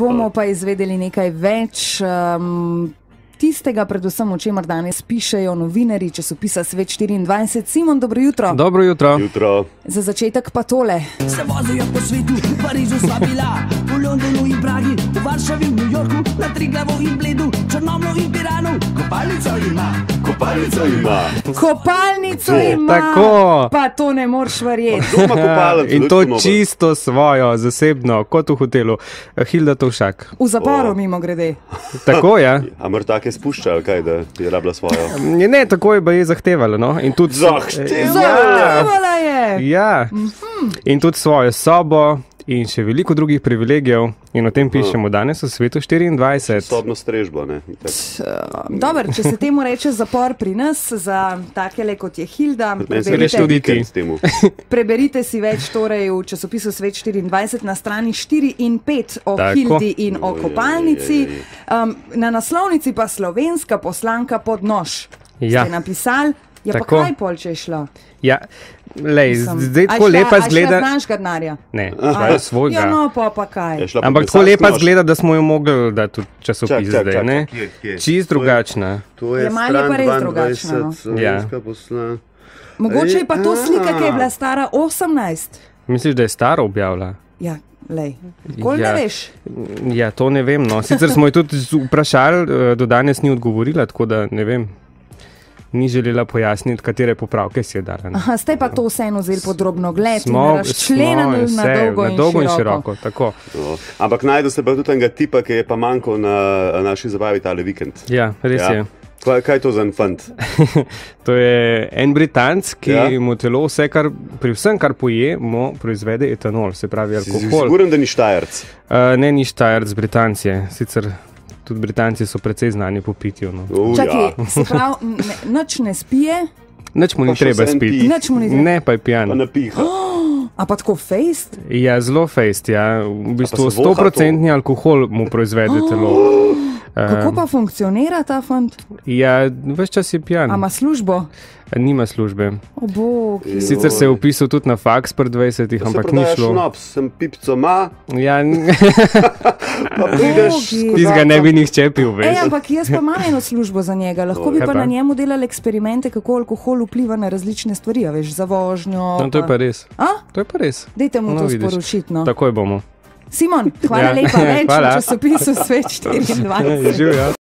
Bomo pa izvedeli nekaj več tistega, predvsem o čemer danes pišejo novinarji časopisa Svet 24. Simon, dobro jutro. Dobro jutro. Jutro. Za začetek pa tole. Se vozijo po svetu, v Parizu sva bila, v Londonu in Pragi, v Varšavi, v New Yorku, na Triglavu in Bledu, Črnomlju in Piranu. Kopalnico ima, kopalnico ima. Kopalnico ima, tako. Pa to ne moreš verjeti. Doma kopalnico. In to čisto svojo, zasebno, kot v hotelu. Hilda Tovšak. V zaporu mimo grede. Tako je. A mrtake spušča, ali kaj, da je rabila svojo? Ne, tako je pa je zahtevala, no. In tudi Zahtevala je. Ja. In tudi svojo sobo in še veliko drugih privilegijev. In o tem pišemo danes v Svetu 24. Sobno strežbo, ne? Dobar, če se temu reče zapor pri nas, za takele kot je Hilda, preberite si več torej v časopisu Svet 24 na strani 4 in 5 o Hildi in o kopalnici. Na naslovnici pa slovenska poslanka pod nož. Ste napisali, ja pa kaj pol, če je šlo? Ja, lej, zdaj tako lepa zgleda... A šla znaš garnarja? Ne, šla svojega. Ja, no, pa kaj. Ampak tako lepa zgleda, da smo jo mogli dati tudi časopis zdaj, ne? Čist drugačna. To je malo je pa res drugačna, no. Slovenska poslanka. Mogoče je pa to slika, ki je bila stara 18. Misliš, da je staro objavila? Ja, lej. Kol ne veš? Ja, to ne vem, no. Sicer smo jo tudi vprašali, do danes ni odgovorila, tako da ne vem. Ni želela pojasniti, katere popravke si je dala. Aha, ste pa to vseeno vzeli podrobno gled in razčlenili na dolgo in široko. Tako. Ampak najdu ste pa tudi enega tipa, ki je pa manjkal na naši zabavi tale vikend. Ja, res je. Kaj je to za en fant? To je en Britanc, ki mu telo pri vsem, kar poje, mu proizvede etanol, se pravi alkohol. Siguren, da ni Štajerc? Ne, ni Štajerc, Britanc je. Sicer tudi Britanci so precej znani po pitju. No. Čakaj, se pravi, nič ne spije? Nič mu ni treba spiti. Ne, pa je pijan. Pa napiha. A pa tako fejst? Ja, zelo fejst, ja. V bistvu 100% alkohol mu proizvede telo. Kako pa funkcionira ta fant? Ja, ves čas je pijan. A ima službo? Nima službe. O bog. Sicer se je upisal tudi na faks pred 20, ampak ni šlo. Se prodaja šnops, sem pipco ma. Ja, pa prideš. Tizga ne bi nihče pil, veš. Ampak jaz pa imam eno službo za njega. Lahko bi pa na njemu delali eksperimente, kako alkohol vpliva na različne stvari, veš, za vožnjo. No, to je pa res. A? To je pa res. Dejte mu to sporočiti, no. Takoj bomo. Simon, hvala lepa, več v časopisu Svet 24.